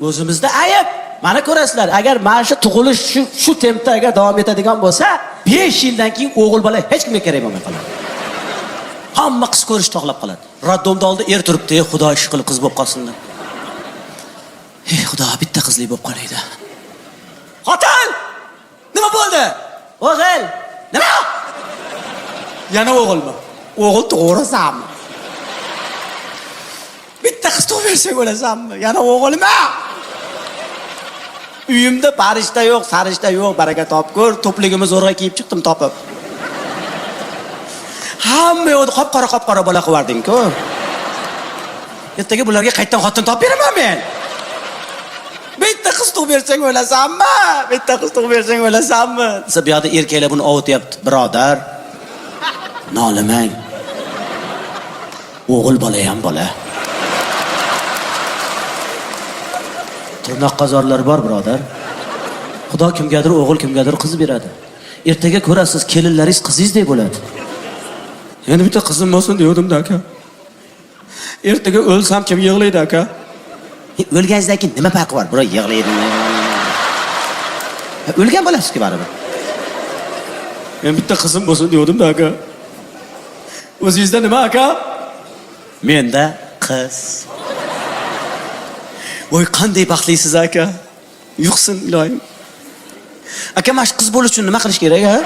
O'zimizda ayb. Mana ko'rasizlar, agar mana shu tug'ilish shu tempda agar davom etadigan bo'lsa, 5 yildan keyin o'g'il bola hech kimga kerak bo'lmay qoladi. Hamma qiz ko'rish to'xlab qoladi. Raddomda oldi er turibdi, Xudo ish qilib qiz bo'lib qolsinlar. Ey Xudo, bitta qizli bo'lib qolaydi. Xotin! Nima bo'ldi? O'g'il. Nima? Yana o'g'ilmi? O'g'il tug'irasanmi? Bitta qiz tug'bersang o'lasanmi? Yana o'g'ilmi? Uyimda parishta yo'q, sarishta yo'q, baraka topkur, to'pligimiz zo'rg'a kiyib chiqdim topib. Hamma yo'qni qop-qora bola qilib yubording-ku. Ertaga bularga qaytadan xotin topib beraman men. Bitta qiz tug'bersang o'lasanmi? Bitta qiz tug'bersang o'lasanmi? Desa bu yoqda erkaklar buni ovutyapti, birodar. Nolimang. O'g'il bola ham bola. Tirnoq qazorlar bor, birodar. Xudo kimgadir o'g'il, kimgadir qiz beradi. Ertaga ko'rasiz, kelinlaringiz qizingizdek bo'ladi. Endi bitta qizim bo'lsin degandim-da aka. Ertaga o'lsam kim yig'laydi aka? O'lganingizdan keyin nima farqi bor? Biro yig'laydi. O'lgan bo'lasiz-ku baribir. Men bitta qizim bo'lsin degandim-da aka. O'zingizda nima aka? Menda qiz. Voy, qanday baxtlisiz aka. Yuqsin iloyim. Aka, mana shu qiz bo'lish uchun nima qilish kerak, ha?